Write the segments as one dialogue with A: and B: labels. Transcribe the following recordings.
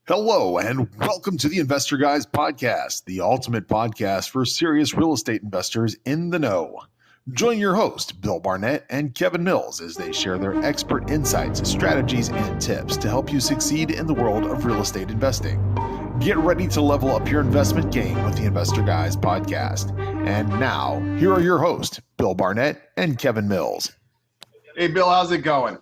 A: Hello, and welcome to the Investor Guys Podcast, the ultimate podcast for serious real estate investors in the know. Join your host, Bill Barnett and Kevin Mills, as they share their expert insights, strategies, and tips to help you succeed in the world of real estate investing. Get ready to level up your investment game with the Investor Guys Podcast. And now, here are your hosts, Bill Barnett and Kevin Mills.
B: Hey, Bill, how's it going?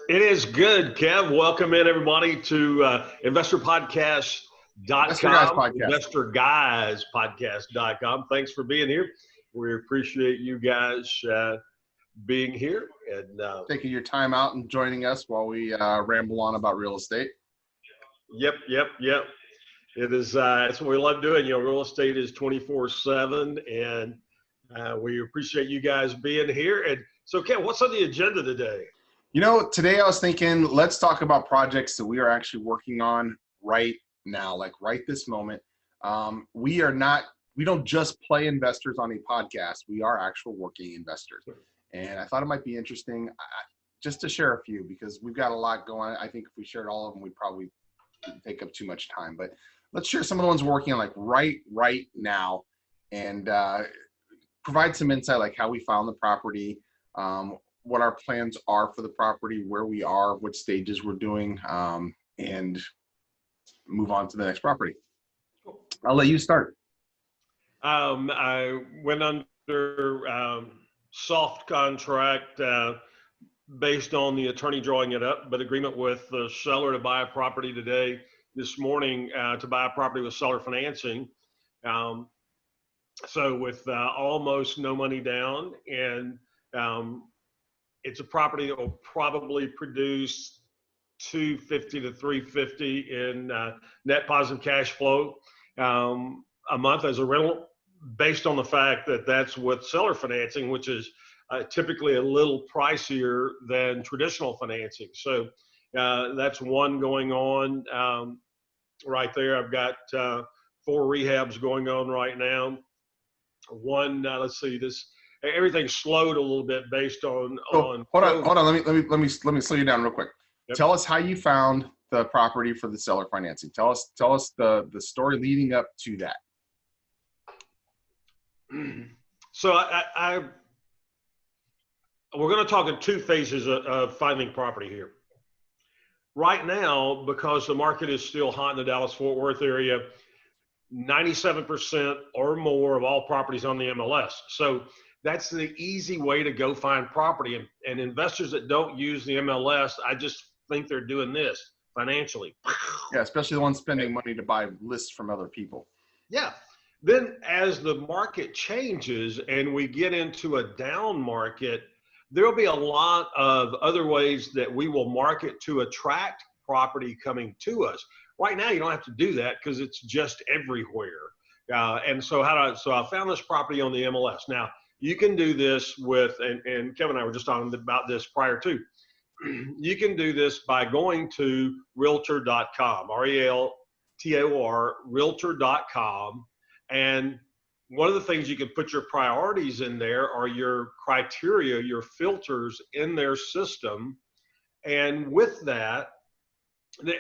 C: It is good, Kev. Welcome in, everybody, to investorpodcast.com, investorguyspodcast.com. Thanks for being here. We appreciate you guys being here. And
B: taking your time out and joining us while we ramble on about real estate.
C: Yep. It is, that's what we love doing. You know, real estate is 24/7, and we appreciate you guys being here. And so, Kev, what's on the agenda today?
B: You know, today I was thinking, let's talk about projects that we are actually working on right now, like right this moment. We don't just play investors on a podcast. We are actual working investors. And I thought it might be interesting just to share a few, because we've got a lot going on. I think if we shared all of them, we'd probably take up too much time. But let's share some of the ones we're working on like right now, and provide some insight, like how we found the property, what our plans are for the property, where we are, what stages we're doing, and move on to the next property. I'll let you start.
C: I went under soft contract based on the attorney drawing it up, but agreement with the seller to buy a property this morning, to buy a property with seller financing. So with almost no money down, and it's a property that will probably produce $250 to $350 in net positive cash flow a month as a rental, based on the fact that that's with seller financing, which is typically a little pricier than traditional financing. So that's one going on right there. I've got 4 rehabs going on right now. One, let's see, everything's slowed a little bit based on.
B: Hold on. Let me slow you down real quick. Yep. Tell us how you found the property for the seller financing. Tell us the story leading up to that.
C: So we're going to talk in 2 phases of finding property here. Right now, because the market is still hot in the Dallas-Fort Worth area, 97% or more of all properties on the MLS. So that's the easy way to go find property. And investors that don't use the MLS, I just think they're doing this financially.
B: Yeah, especially the ones spending money to buy lists from other people.
C: Yeah. Then as the market changes and we get into a down market, there'll be a lot of other ways that we will market to attract property coming to us. Right now, you don't have to do that because it's just everywhere. And so I found this property on the MLS. Now, you can do this with, and Kevin and I were just talking about this prior to, you can do this by going to realtor.com, RELTOR, realtor.com. And one of the things you can put your priorities in there are your criteria, your filters in their system. And with that,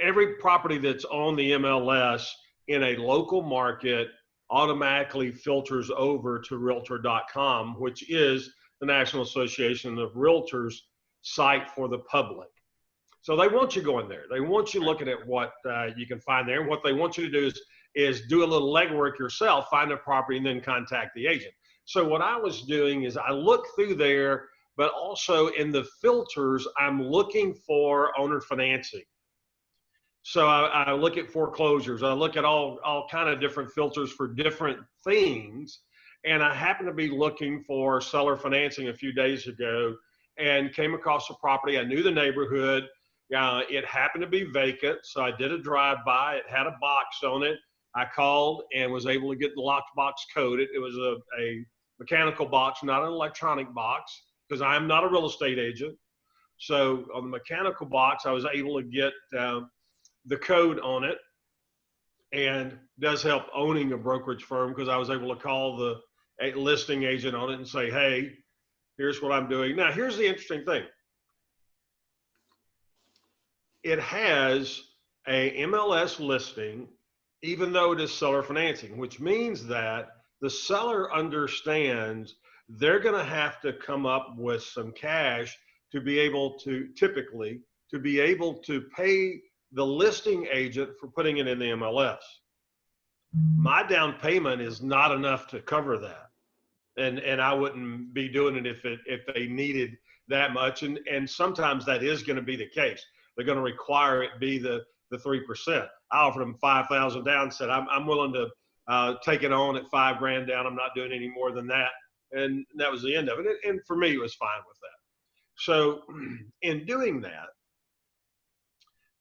C: every property that's on the MLS in a local market automatically filters over to realtor.com, which is the National Association of Realtors site for the public. So they want you going there. They want you looking at what you can find there. And what they want you to do is do a little legwork yourself, find a property, and then contact the agent. So what I was doing is I look through there, but also in the filters, I'm looking for owner financing. So I look at foreclosures. I look at all kind of different filters for different things. And I happened to be looking for seller financing a few days ago and came across a property. I knew the neighborhood. It happened to be vacant. So I did a drive-by. It had a box on it. I called and was able to get the locked box coded. It was a mechanical box, not an electronic box, because I'm not a real estate agent. So on the mechanical box, I was able to get the code on it, and does help owning a brokerage firm, because I was able to call the listing agent on it and say, hey, here's what I'm doing. Now, here's the interesting thing. It has a MLS listing, even though it is seller financing, which means that the seller understands they're going to have to come up with some cash to be able to, typically, to be able to pay the listing agent for putting it in the MLS. My down payment is not enough to cover that. And I wouldn't be doing it if they needed that much. And sometimes that is going to be the case. They're going to require it be the 3%. I offered them 5,000 down, said I'm willing to take it on at $5,000 down. I'm not doing any more than that. And that was the end of it. And for me, it was fine with that. So in doing that,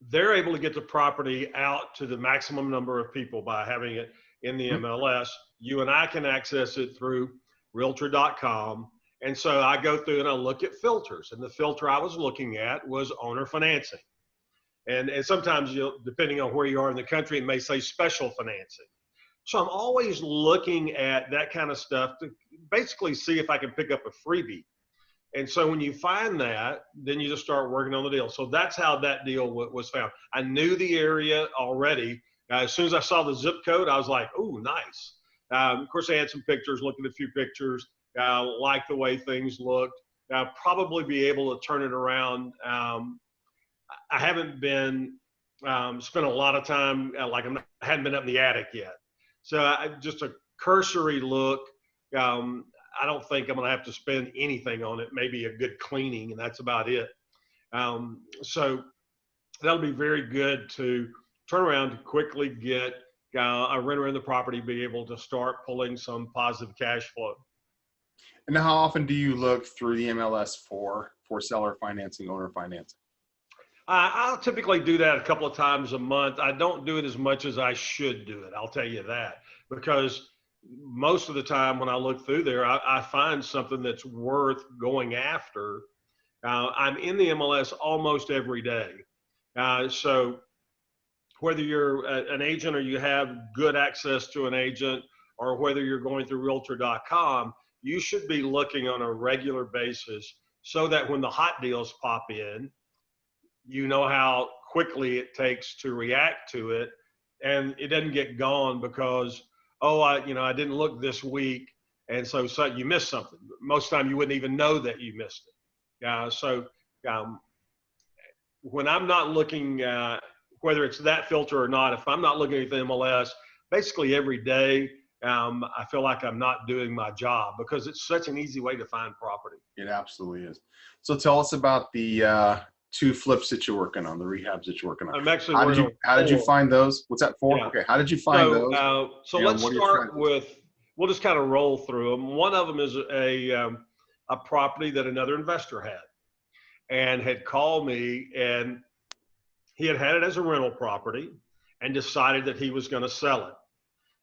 C: they're able to get the property out to the maximum number of people by having it in the MLS. You and I can access it through realtor.com. And so I go through and I look at filters. And the filter I was looking at was owner financing. And sometimes, depending on where you are in the country, it may say special financing. So I'm always looking at that kind of stuff to basically see if I can pick up a freebie. And so when you find that, then you just start working on the deal. So that's how that deal was found. I knew the area already. As soon as I saw the zip code, I was like, "Ooh, nice." Of course, I had some pictures, looked at a few pictures, liked the way things looked. Probably be able to turn it around. I haven't been spent a lot of time, I hadn't been up in the attic yet. So just a cursory look. I don't think I'm going to have to spend anything on it, maybe a good cleaning, and that's about it. So that'll be very good to turn around to quickly get a renter in the property, be able to start pulling some positive cash flow.
B: And how often do you look through the MLS for seller financing, owner financing?
C: I'll typically do that a couple of times a month. I don't do it as much as I should do it. I'll tell you that, because most of the time when I look through there, I find something that's worth going after. I'm in the MLS almost every day. So whether you're an agent or you have good access to an agent, or whether you're going through realtor.com, you should be looking on a regular basis so that when the hot deals pop in, you know how quickly it takes to react to it, and it doesn't get gone because, I didn't look this week, and so you missed something. Most of the time you wouldn't even know that you missed it. When I'm not looking, whether it's that filter or not, if I'm not looking at the MLS, basically every day, I feel like I'm not doing my job, because it's such an easy way to find property.
B: It absolutely is. So tell us about the 2 flips that you're working on, the rehabs that you're working on.
C: I'm actually
B: how did you find those? What's that for?
C: Yeah.
B: Okay, how did you find those?
C: So let's start with, we'll just kind of roll through them. One of them is a property that another investor had called me, and he had it as a rental property and decided that he was going to sell it.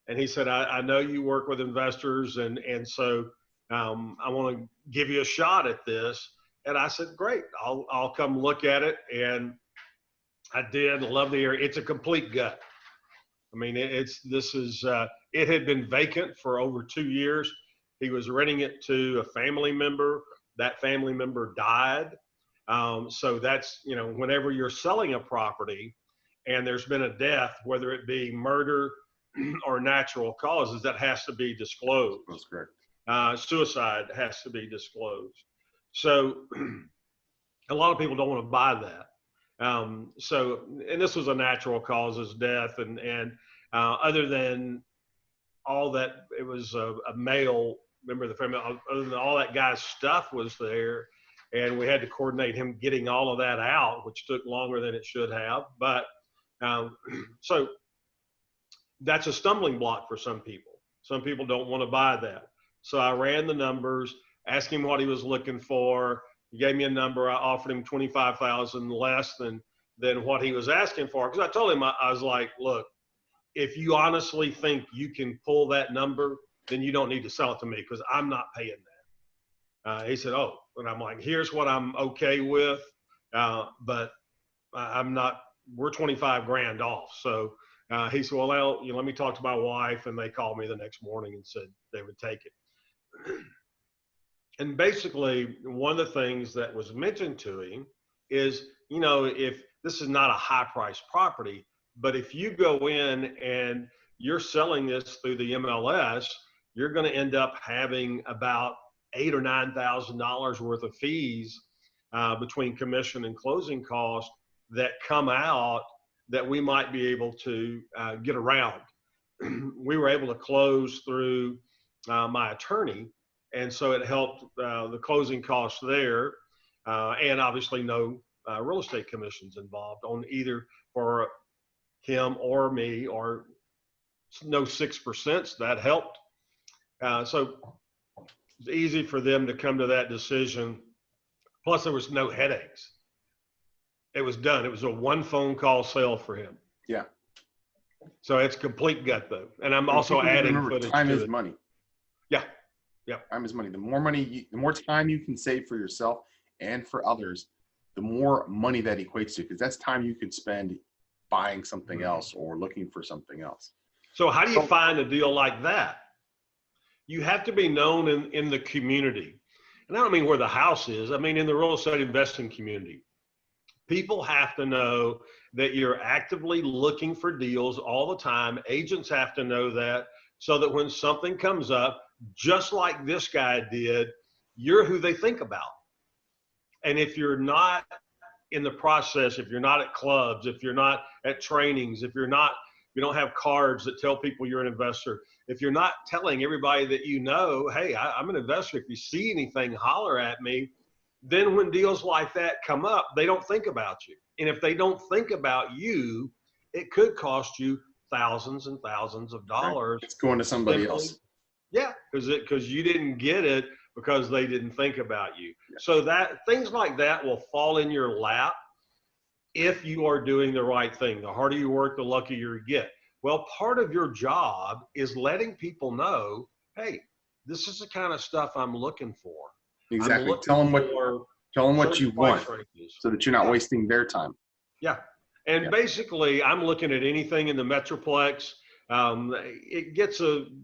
C: And he said, I know you work with investors, and so I want to give you a shot at this. And I said, great, I'll come look at it. And I did. Love the area. It's a complete gut. I mean, it had been vacant for over 2 years. He was renting it to a family member. That family member died. So that's, whenever you're selling a property and there's been a death, whether it be murder or natural causes, that has to be disclosed.
B: That's correct.
C: Suicide has to be disclosed. So a lot of people don't want to buy that. And this was a natural causes death, and other than all that, it was a male member of the family. Other than all that guy's stuff was there, and we had to coordinate him getting all of that out, which took longer than it should have. But so that's a stumbling block for some people. Some people don't want to buy that. So I ran the numbers, asked him what he was looking for. He gave me a number. I offered him $25,000 less than what he was asking for. Because I told him, I was like, look, if you honestly think you can pull that number, then you don't need to sell it to me, because I'm not paying that. He said, oh, and I'm like, here's what I'm okay with, but I'm not, we're $25,000 off. So he said, well, let me talk to my wife. And they called me the next morning and said they would take it. And basically, one of the things that was mentioned to him is, if this is not a high price property, but if you go in and you're selling this through the MLS, you're going to end up having about $8,000 or $9,000 worth of fees between commission and closing costs that come out that we might be able to get around. We were able to close through my attorney, and so it helped the closing costs there, and obviously no real estate commissions involved on either for him or me, or no 6%. That helped. So it's easy for them to come to that decision. Plus, there was no headaches. It was done. It was a one phone call sale for him.
B: Yeah.
C: So it's complete gut though. And I'm also adding footage.
B: Time is money.
C: Yeah. Yeah.
B: Time is money. The more time you can save for yourself and for others, the more money that equates to, because that's time you could spend buying something else or looking for something else.
C: So how do you find a deal like that? You have to be known in the community. And I don't mean where the house is. I mean in the real estate investing community. People have to know that you're actively looking for deals all the time. Agents have to know that, so that when something comes up, just like this guy did, you're who they think about. And if you're not in the process, if you're not at clubs, if you're not at trainings, if you don't have cards that tell people you're an investor, if you're not telling everybody that you know, hey, I'm an investor, if you see anything, holler at me, then when deals like that come up, they don't think about you. And if they don't think about you, it could cost you thousands and thousands of dollars.
B: It's going to somebody else.
C: Yeah, because you didn't get it because they didn't think about you. Yeah. So that things like that will fall in your lap if you are doing the right thing. The harder you work, the luckier you get. Well, part of your job is letting people know, hey, this is the kind of stuff I'm looking for.
B: Exactly. Tell them what you want so that you're not wasting their time.
C: Yeah. And basically, I'm looking at anything in the Metroplex. It gets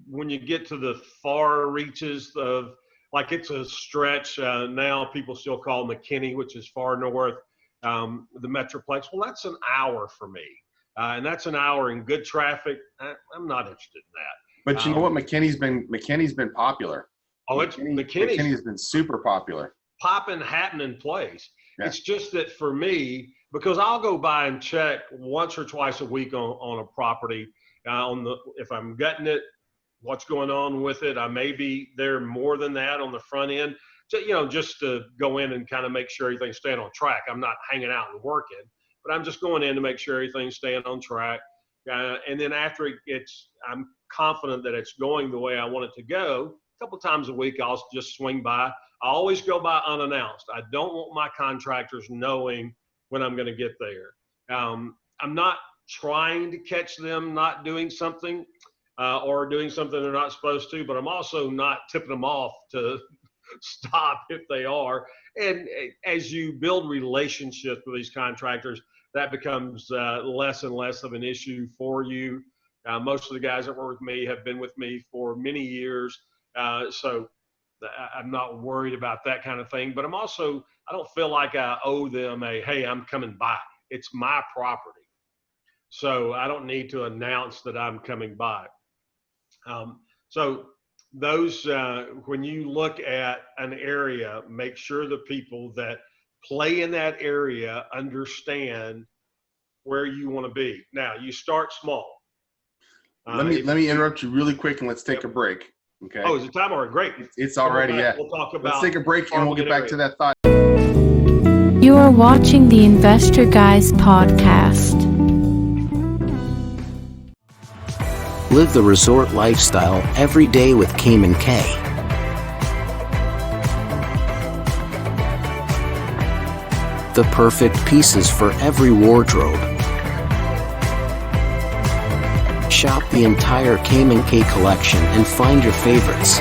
C: when you get to the far reaches of, like it's a stretch now, people still call McKinney, which is far north, the Metroplex. Well, that's an hour for me. And that's an hour in good traffic. I'm not interested in that.
B: But you know what? McKinney's been popular.
C: Oh,
B: McKinney has been super popular.
C: Popping, happening place. Yeah. It's just that for me, because I'll go by and check once or twice a week on a property, if I'm gutting it, what's going on with it. I may be there more than that on the front end, just to go in and kind of make sure everything's staying on track. I'm not hanging out and working, but I'm just going in to make sure everything's staying on track. And then after I'm confident that it's going the way I want it to go. A couple times a week, I'll just swing by. I always go by unannounced. I don't want my contractors knowing when I'm going to get there. I'm not trying to catch them not doing something or doing something they're not supposed to, but I'm also not tipping them off to stop if they are. And as you build relationships with these contractors, that becomes less and less of an issue for you. Most of the guys that work with me have been with me for many years. So I'm not worried about that kind of thing, but I don't feel like I owe them hey, I'm coming by. It's my property. So I don't need to announce that I'm coming by. So those, when you look at an area, make sure the people that play in that area understand where you want to be. Now you start small.
B: Let me interrupt you really quick and let's take a break. Okay.
C: Oh, is it time already? Great.
B: It's already, yeah.
C: We'll talk about.
B: Let's take a break and we'll get back to that thought.
D: You are watching the Investor Guys podcast.
E: Live the resort lifestyle every day with Cayman K. The perfect pieces for every wardrobe. Shop the entire Cayman K collection and find your favorites.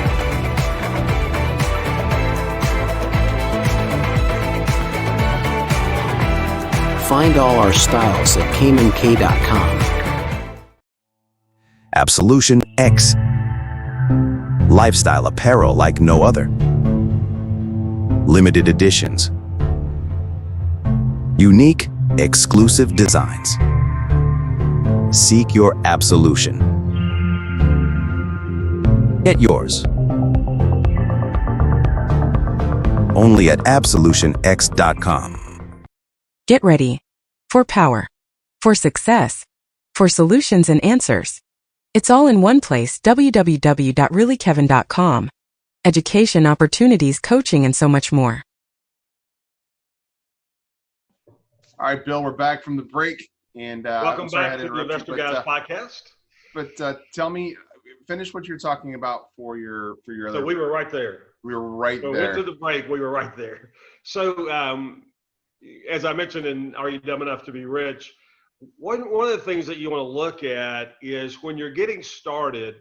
E: Find all our styles at CaymanK.com.
F: Absolution X. Lifestyle apparel like no other. Limited editions. Unique exclusive designs. Seek your absolution. Get yours. Only at absolutionx.com.
G: Get ready for power, for success, for solutions and answers. It's all in one place, www.reallykevin.com. Education, opportunities, coaching, and so much more.
B: All right, Bill, we're back from the break. And
C: Welcome
B: I'm sorry I
C: back
B: had
C: to the
B: interrupt you,
C: Investor Guys podcast.
B: But tell me, finish what you're talking about for your other.
C: So we were right there.
B: We were right
C: So
B: there.
C: we went to the break. We were right there. So as I mentioned in Are You Dumb Enough to Be Rich, one of the things that you want to look at is when you're getting started,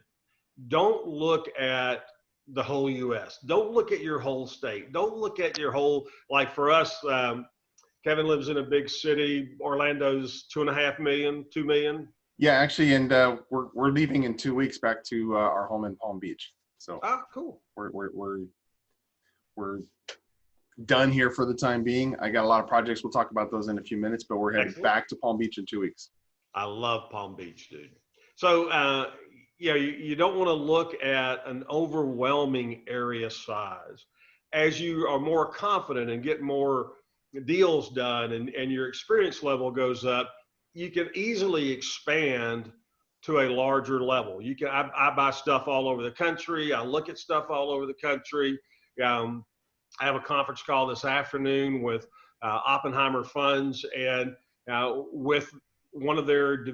C: don't look at the whole U.S. Don't look at your whole state. Don't look at your whole, like for us, Kevin lives in a big city. Orlando's 2.5 million, 2 million.
B: Yeah, actually, and we're leaving in 2 weeks back to our home in Palm Beach. So
C: Cool.
B: We're done here for the time being. I got a lot of projects. We'll talk about those in a few minutes, but we're headed back to Palm Beach in 2 weeks.
C: I love Palm Beach, dude. So, you don't want to look at an overwhelming area size. As you are more confident and get more deals done and your experience level goes up, you can easily expand to a larger level. I buy stuff all over the country. I look at stuff all over the country. I have a conference call this afternoon with Oppenheimer Funds and with one of their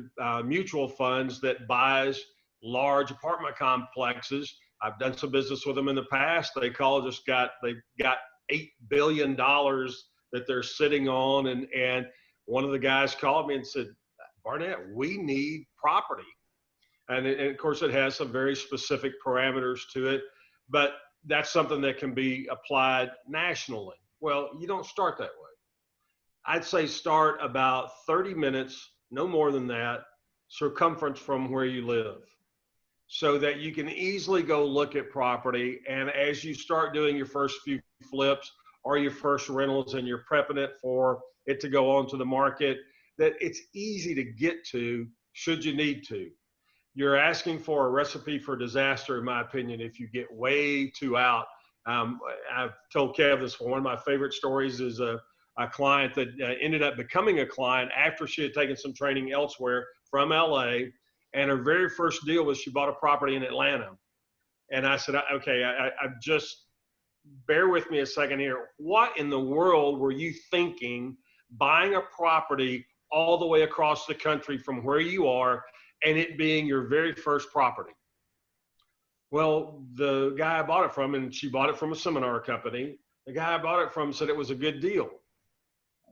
C: mutual funds that buys large apartment complexes. I've done some business with them in the past. They've got $8 billion that they're sitting on. And one of the guys called me and said, Barnett, we need property. And of course, it has some very specific parameters to it, but that's something that can be applied nationally. Well, you don't start that way. I'd say start about 30 minutes, no more than that, circumference from where you live, so that you can easily go look at property. And as you start doing your first few flips or your first rentals and you're prepping it for it to go onto the market, that it's easy to get to should you need to. You're asking for a recipe for disaster, in my opinion, if you get way too out. I've told Kev this, one of my favorite stories is a client that ended up becoming a client after she had taken some training elsewhere from LA. And her very first deal was she bought a property in Atlanta. And I said, okay, I just bear with me a second here. What in the world were you thinking buying a property all the way across the country from where you are and it being your very first property? Well, the guy I bought it from, and she bought it from a seminar company, the guy I bought it from said it was a good deal.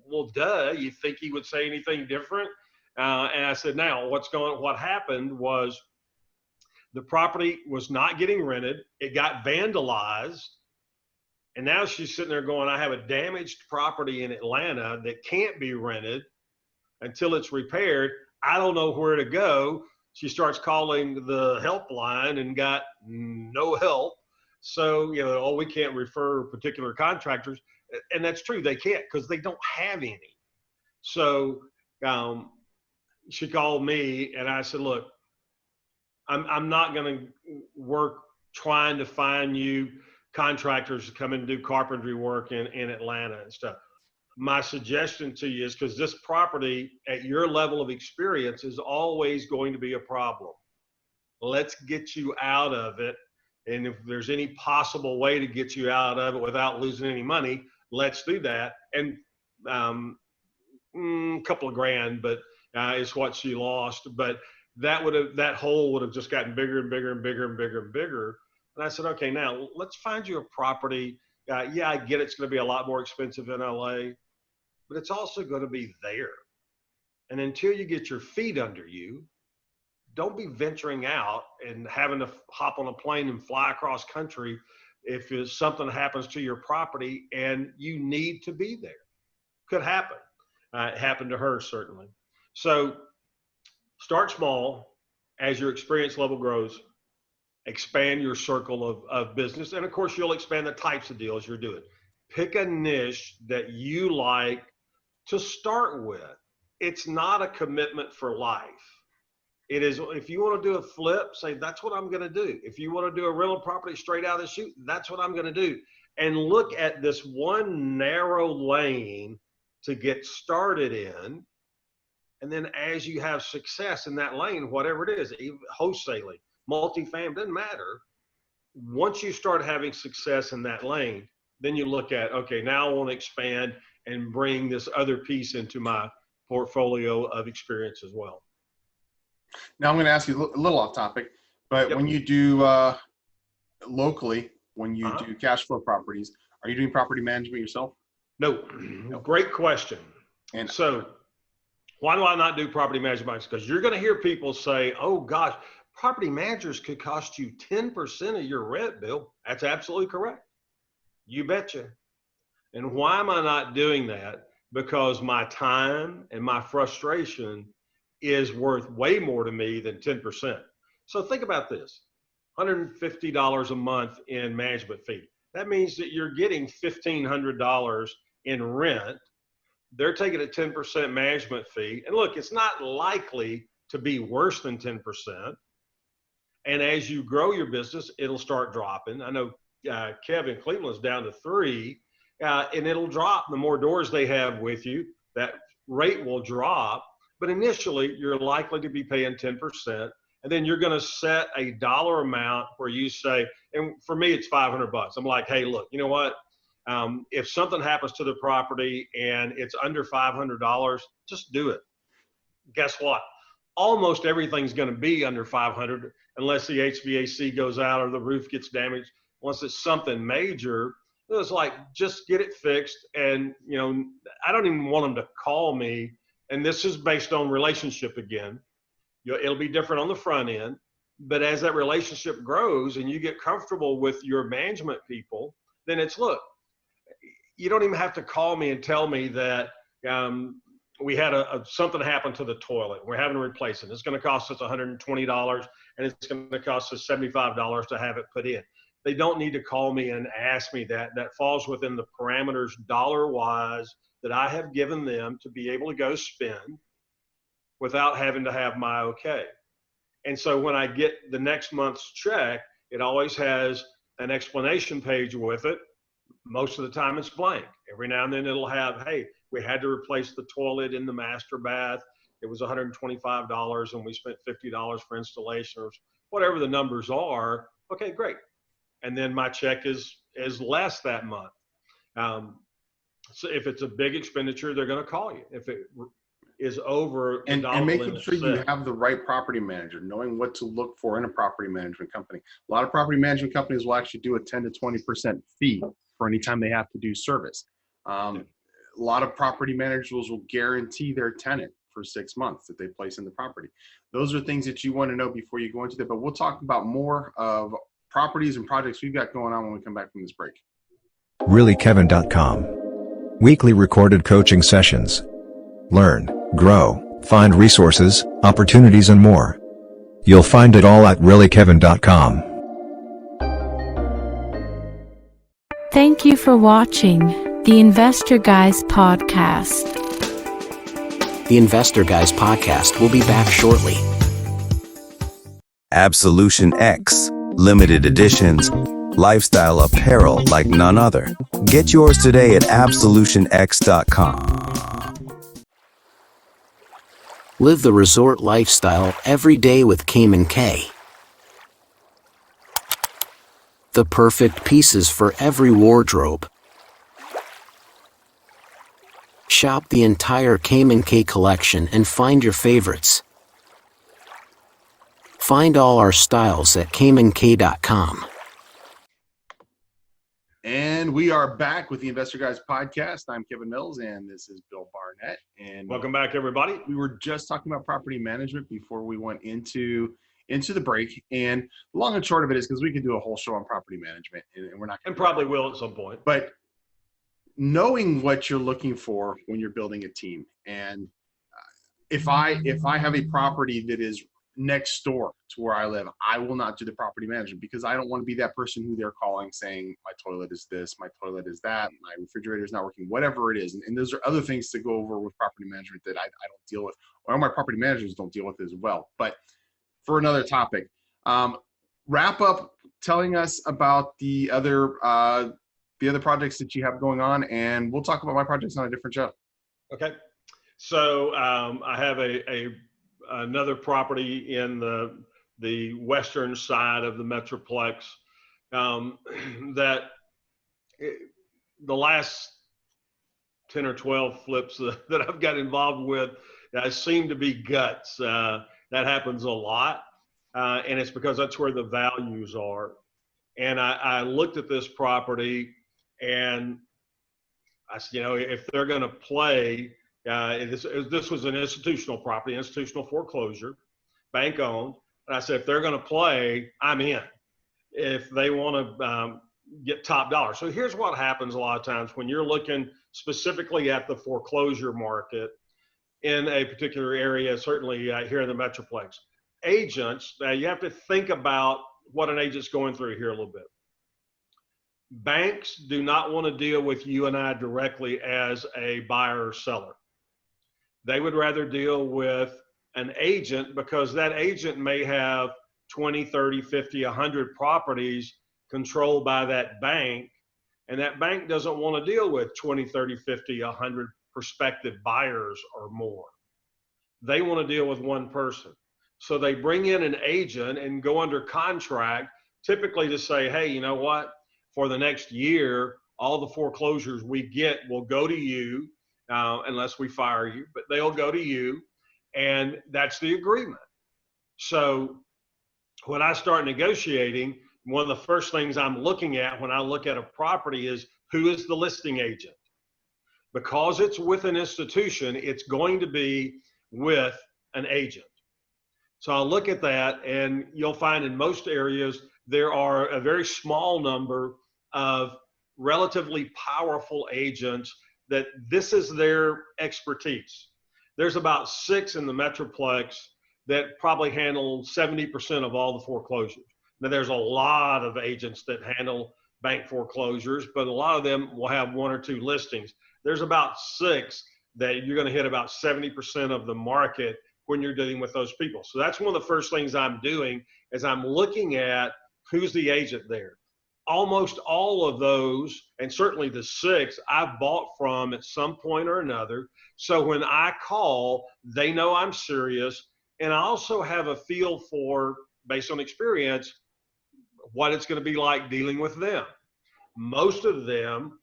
C: Well, duh, you think he would say anything different? And I said, now what happened was the property was not getting rented. It got vandalized. And now she's sitting there going, I have a damaged property in Atlanta that can't be rented until it's repaired. I don't know where to go. She starts calling the helpline and got no help. So, we can't refer particular contractors. And that's true. They can't because they don't have any. So she called me and I said, look, I'm not going to work trying to find you contractors to come and do carpentry work in Atlanta and stuff. My suggestion to you is, because this property at your level of experience is always going to be a problem. Let's get you out of it. And if there's any possible way to get you out of it without losing any money, let's do that. And a couple of grand, but is what she lost. But that hole would have just gotten bigger and bigger and bigger and bigger and bigger. And I said, okay, now let's find you a property. Yeah, I get it's going to be a lot more expensive in LA, but it's also going to be there. And until you get your feet under you, don't be venturing out and having to hop on a plane and fly across country if something happens to your property and you need to be there. Could happen. It happened to her, certainly. So start small. As your experience level grows, expand your circle of business. And of course, you'll expand the types of deals you're doing. Pick a niche that you like to start with, it's not a commitment for life. It is, if you want to do a flip, say, that's what I'm going to do. If you want to do a rental property straight out of the chute, that's what I'm going to do. And look at this one narrow lane to get started in. And then as you have success in that lane, whatever it is, even wholesaling, multifamily, doesn't matter. Once you start having success in that lane, then you look at, okay, now I want to expand and bring this other piece into my portfolio of experience as well.
B: Now I'm going to ask you a little off topic, but when you do locally, when you do cash flow properties, are you doing property management yourself?
C: No. Great question.
B: And
C: so why do I not do property management? Because you're going to hear people say, oh gosh, property managers could cost you 10% of your rent, Bill. That's absolutely correct. You betcha. And why am I not doing that? Because my time and my frustration is worth way more to me than 10%. So think about this, $150 a month in management fee. That means that you're getting $1,500 in rent. They're taking a 10% management fee. And look, it's not likely to be worse than 10%. And as you grow your business, it'll start dropping. I know Kevin Cleveland's down to 3, and it'll drop. The more doors they have with you, that rate will drop. But initially, you're likely to be paying 10%. And then you're going to set a dollar amount where you say, and for me, it's $500. I'm like, hey, look, you know what? If something happens to the property and it's under $500, just do it. Guess what? Almost everything's going to be under 500 unless the HVAC goes out or the roof gets damaged. Once it's something major, it's like, just get it fixed. And, you know, I don't even want them to call me. And this is based on relationship again. It'll be different on the front end, but as that relationship grows and you get comfortable with your management people, then it's, look, you don't even have to call me and tell me that we had something happen to the toilet. We're having to replace it. It's going to cost us $120 and it's going to cost us $75 to have it put in. They don't need to call me and ask me that. That falls within the parameters dollar-wise that I have given them to be able to go spend without having to have my okay. And so when I get the next month's check, it always has an explanation page with it. Most of the time it's blank. Every now and then it'll have, hey, we had to replace the toilet in the master bath. It was $125 and we spent $50 for installation or whatever the numbers are. Okay, great. And then my check is less that month. So if it's a big expenditure, they're going to call you. If it is over the dollar
B: and making
C: limit
B: sure you
C: set.
B: have the right property manager, knowing what to look for in a property management company. A lot of property management companies will actually do a 10 to 20% fee for any time they have to do service. A lot of property managers will guarantee their tenant for 6 months that they place in the property. Those are things that you want to know before you go into that. But we'll talk about more of properties and projects we've got going on when we come back from this break.
F: reallykevin.com. Weekly recorded coaching sessions. Learn, grow, find resources, opportunities, and more. You'll find it all at reallykevin.com.
D: Thank you for watching the Investor Guys podcast.
E: The Investor Guys podcast will be back shortly.
F: Absolution X. Limited editions. Lifestyle apparel like none other. Get yours today at absolutionx.com.
E: Live the resort lifestyle every day with Cayman K. The perfect pieces for every wardrobe. Shop the entire Cayman K collection and find your favorites. Find all our styles at caymank.com.
B: And we are back with the Investor Guys podcast. I'm Kevin Mills, and this is Bill Barnett. And
C: Welcome back, everybody.
B: we were just talking about property management before we went into the break. And long and short of it is because we could do a whole show on property management, and we're not.
C: And probably will at some point.
B: But knowing what you're looking for when you're building a team, and if I have a property that is next door to where I live, I will not do the property management because I don't want to be that person who they're calling saying my toilet is this, my toilet is that, my refrigerator is not working, whatever it is. And those are other things to go over with property management that I don't deal with, or my property managers don't deal with as well. But for another topic, wrap up telling us about the other projects that you have going on, and we'll talk about my projects on a different show.
C: Okay. So I have another property in the western side of the Metroplex that the last 10 or 12 flips that I've got involved with seem to be guts. That happens a lot, and it's because that's where the values are. And I looked at this property, and I said, if they're going to play, this was an institutional property, institutional foreclosure, bank owned. And I said, if they're going to play, I'm in. If they want to get top dollar. So here's what happens a lot of times when you're looking specifically at the foreclosure market in a particular area, certainly here in the Metroplex. Agents, you have to think about what an agent's going through here a little bit. Banks do not want to deal with you and I directly as a buyer or seller. They would rather deal with an agent because that agent may have 20, 30, 50, 100 properties controlled by that bank, and that bank doesn't want to deal with 20, 30, 50, 100 prospective buyers or more. They want to deal with one person. So they bring in an agent and go under contract, typically to say, hey, you know what? For the next year, all the foreclosures we get will go to you, unless we fire you, but they'll go to you, and that's the agreement. So when I start negotiating, one of the first things I'm looking at when I look at a property is who is the listing agent. Because it's with an institution, it's going to be with an agent. So I'll look at that, and you'll find in most areas there are a very small number of relatively powerful agents that this is their expertise. There's about 6 in the Metroplex that probably handle 70% of all the foreclosures. Now there's a lot of agents that handle bank foreclosures, but a lot of them will have 1 or 2 listings. There's about 6 that you're going to hit about 70% of the market when you're dealing with those people. So that's one of the first things I'm doing is I'm looking at who's the agent there. Almost all of those, and certainly the 6, I've bought from at some point or another. So when I call, they know I'm serious. And I also have a feel for, based on experience, what it's going to be like dealing with them. Most of them,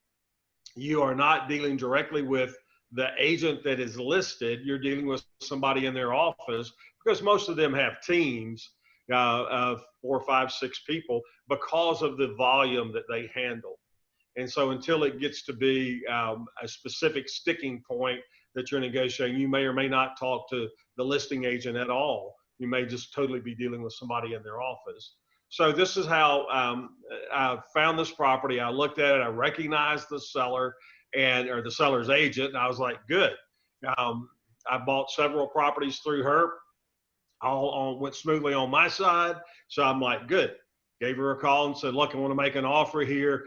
C: you are not dealing directly with the agent that is listed. You're dealing with somebody in their office because most of them have teams of 4, 5, 6 people because of the volume that they handle. And so until it gets to be a specific sticking point that you're negotiating, you may or may not talk to the listing agent at all. You may just totally be dealing with somebody in their office. So this is how I found this property. I looked at it, I recognized the seller or the seller's agent, and I was like, good. I bought several properties through her. All went smoothly on my side. So I'm like, good. Gave her a call and said, look, I want to make an offer here.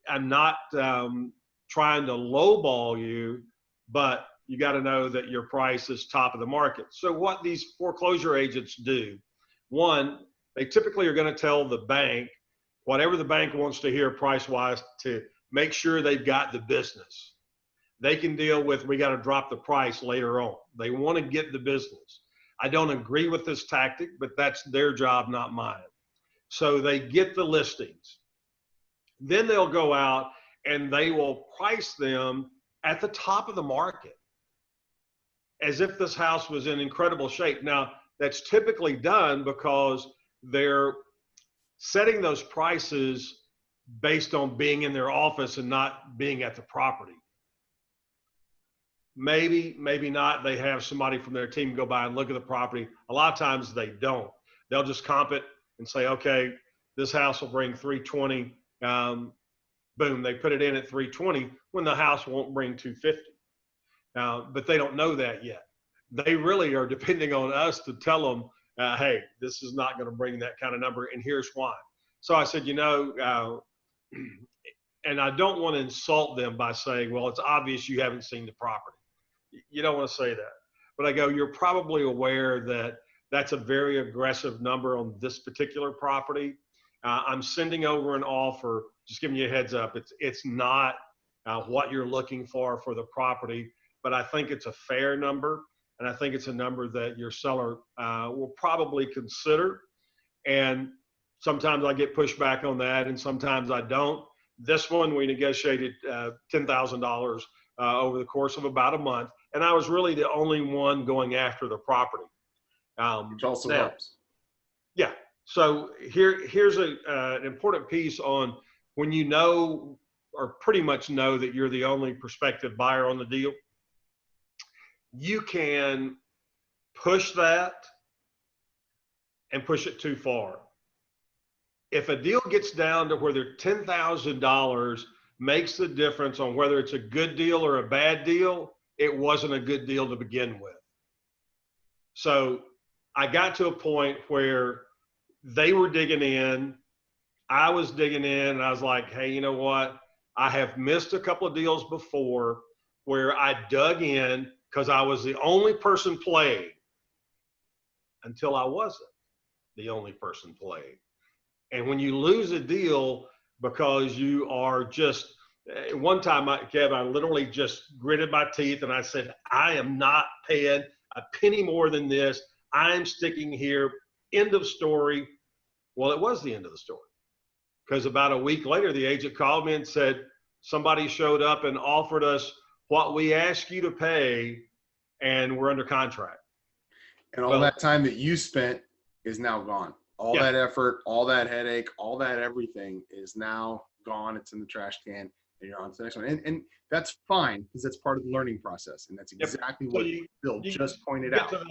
C: I'm not trying to lowball you, but you got to know that your price is top of the market. So what these foreclosure agents do, one, they typically are going to tell the bank whatever the bank wants to hear price-wise to make sure they've got the business. They can deal with, we got to drop the price later on. They want to get the business. I don't agree with this tactic, but that's their job, not mine. So they get the listings. Then they'll go out and they will price them at the top of the market as if this house was in incredible shape. Now, that's typically done because they're setting those prices based on being in their office and not being at the property. Maybe, maybe not. They have somebody from their team go by and look at the property. A lot of times they don't. They'll just comp it and say, okay, this house will bring 320. Boom, they put it in at 320 when the house won't bring 250. But they don't know that yet. They really are depending on us to tell them hey, this is not going to bring that kind of number, and here's why. So I said, and I don't want to insult them by saying, well, it's obvious you haven't seen the property. You don't want to say that. But I go, you're probably aware that that's a very aggressive number on this particular property. I'm sending over an offer, just giving you a heads up. It's not what you're looking for the property, but I think it's a fair number. And I think it's a number that your seller will probably consider. And sometimes I get pushback on that, and sometimes I don't. This one, we negotiated $10,000 over the course of about a month, and I was really the only one going after the property.
B: Which also helps.
C: Yeah. So here's an important piece on when you know, or pretty much know, that you're the only prospective buyer on the deal. You can push that and push it too far. If a deal gets down to where their $10,000 makes the difference on whether it's a good deal or a bad deal, it wasn't a good deal to begin with. So I got to a point where they were digging in, I was digging in, and I was like, hey, you know what? I have missed a couple of deals before where I dug in because I was the only person playing until I wasn't the only person playing. And when you lose a deal because you are just, one time, Kev, I literally just gritted my teeth and I said, I am not paying a penny more than this. I'm sticking here. End of story. Well, it was the end of the story, because about a week later, the agent called me and said, somebody showed up and offered us what we asked you to pay, and we're under contract.
B: And all that time that you spent is now gone. All that effort, all that headache, all that everything is now gone. It's in the trash can, and you're on to the next one. And that's fine, because that's part of the learning process. And that's exactly what Bill just pointed out.
C: To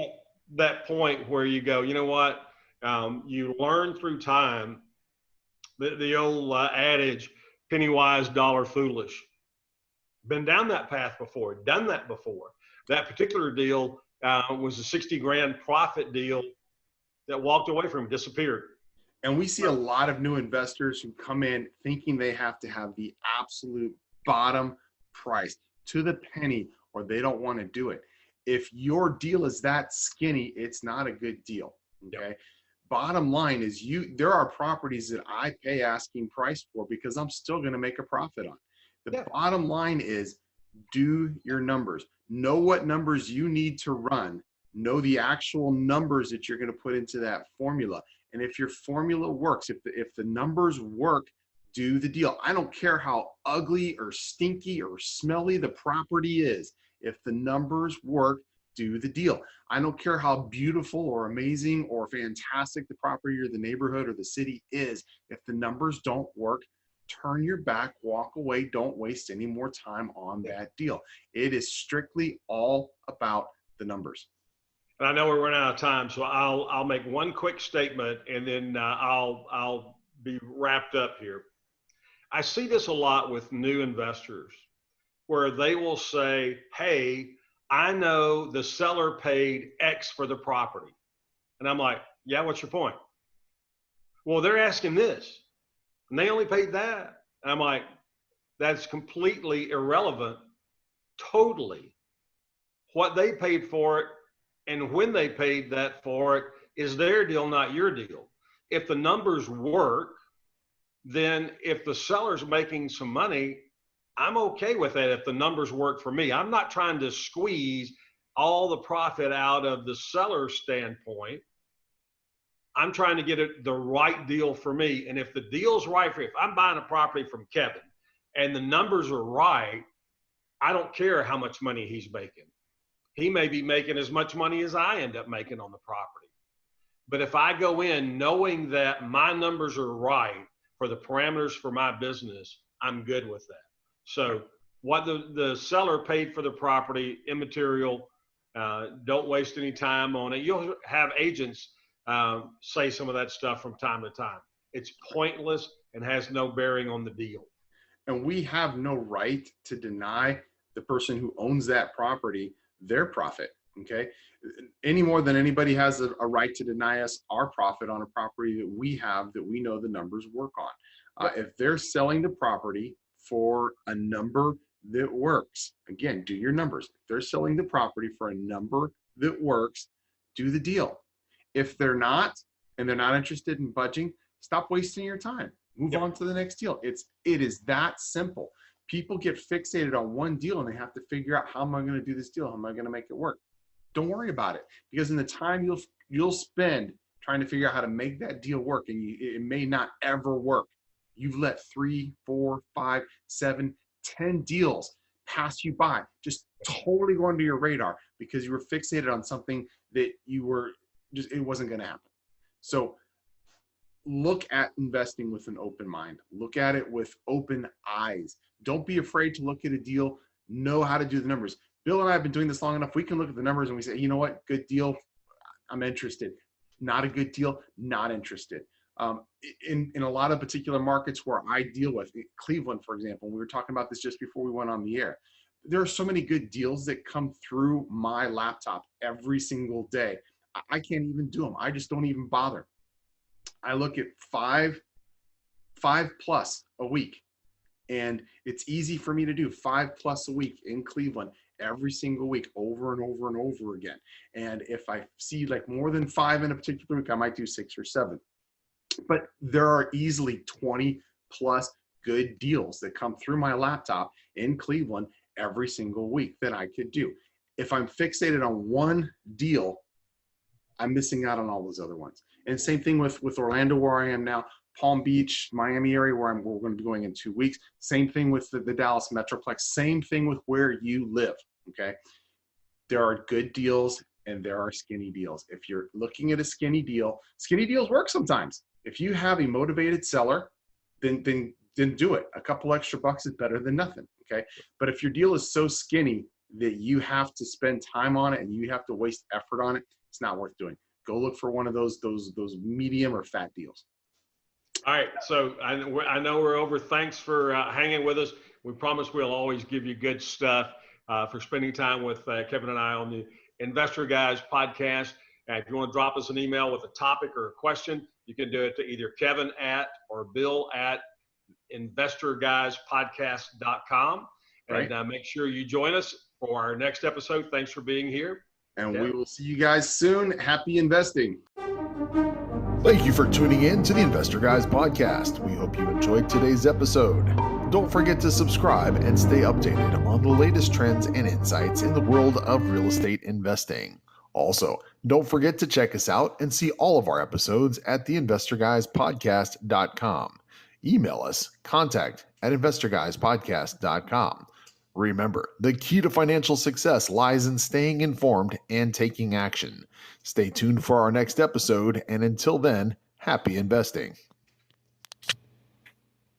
C: that point where you go, you know what? You learn through time, the old adage, penny wise, dollar foolish. Been down that path before, done that before. That particular deal was a 60 grand profit deal that walked away from, disappeared.
B: And we see a lot of new investors who come in thinking they have to have the absolute bottom price to the penny, or they don't want to do it. If your deal is that skinny, it's not a good deal. Okay. Yep. Bottom line is, there are properties that I pay asking price for because I'm still going to make a profit on. The bottom line is, do your numbers. Know what numbers you need to run. Know the actual numbers that you're going to put into that formula. And if your formula works, if the numbers work, do the deal. I don't care how ugly or stinky or smelly the property is. If the numbers work, do the deal. I don't care how beautiful or amazing or fantastic the property or the neighborhood or the city is. If the numbers don't work, turn your back, walk away. Don't waste any more time on that deal. It is strictly all about the numbers.
C: And I know we're running out of time, so I'll make one quick statement, and then I'll be wrapped up here. I see this a lot with new investors, where they will say, hey, I know the seller paid X for the property. And I'm like, yeah, what's your point? Well, they're asking this, and they only paid that. And I'm like, that's completely irrelevant, totally. What they paid for it and when they paid that for it is their deal, not your deal. If the numbers work, then if the seller's making some money, I'm okay with that if the numbers work for me. I'm not trying to squeeze all the profit out of the seller's standpoint. I'm trying to get it the right deal for me. And if the deal's right for me, if I'm buying a property from Kevin and the numbers are right, I don't care how much money he's making. He may be making as much money as I end up making on the property. But if I go in knowing that my numbers are right for the parameters for my business, I'm good with that. So what the seller paid for the property, immaterial, don't waste any time on it. You'll have agents say some of that stuff from time to time. It's pointless and has no bearing on the deal.
B: And we have no right to deny the person who owns that property their profit. Okay. Any more than anybody has a right to deny us our profit on a property that we have that we know the numbers work on. If they're selling the property for a number that works, again, do your numbers. If they're selling the property for a number that works, do the deal. If they're not, and they're not interested in budging, stop wasting your time. Move on to the next deal. It is that simple. People get fixated on one deal and they have to figure out, how am I going to do this deal? How am I going to make it work? Don't worry about it, because in the time you'll spend trying to figure out how to make that deal work, and it may not ever work. You've let 3, 4, 5, 7, 10 deals pass you by, just totally go under your radar because you were fixated on something that it wasn't going to happen. So look at investing with an open mind. Look at it with open eyes. Don't be afraid to look at a deal. Know how to do the numbers. Bill and I have been doing this long enough. We can look at the numbers and we say, you know what, good deal, I'm interested. Not a good deal, not interested. In a lot of particular markets where I deal with, Cleveland, for example, we were talking about this just before we went on the air. There are so many good deals that come through my laptop every single day. I can't even do them. I just don't even bother. I look at five plus a week. And it's easy for me to do 5+ a week in Cleveland every single week, over and over and over again. And if I see like more than 5 in a particular week, I might do 6 or 7. But there are easily 20+ good deals that come through my laptop in Cleveland every single week that I could do. If I'm fixated on one deal, I'm missing out on all those other ones. And same thing with Orlando, where I am now, Palm Beach, Miami area, where we're going to be going in 2 weeks. Same thing with the Dallas Metroplex. Same thing with where you live, okay? There are good deals and there are skinny deals. If you're looking at a skinny deals work sometimes. If you have a motivated seller, then do it. A couple extra bucks is better than nothing, okay? But if your deal is so skinny that you have to spend time on it and you have to waste effort on it, it's not worth doing. Go look for one of those medium or fat deals.
C: All right, so I know we're over. Thanks for hanging with us. We promise we'll always give you good stuff for spending time with Kevin and I on the Investor Guys podcast. If you want to drop us an email with a topic or a question, you can do it to either Kevin at or Bill at investorguyspodcast.com.
B: Right.
C: And make sure you join us for our next episode. Thanks for being here.
B: And we will see you guys soon. Happy investing.
A: Thank you for tuning in to the Investor Guys podcast. We hope you enjoyed today's episode. Don't forget to subscribe and stay updated on the latest trends and insights in the world of real estate investing. Also, don't forget to check us out and see all of our episodes at theinvestorguyspodcast.com. Email us, contact@investorguyspodcast.com. Remember, the key to financial success lies in staying informed and taking action. Stay tuned for our next episode, and until then, happy investing.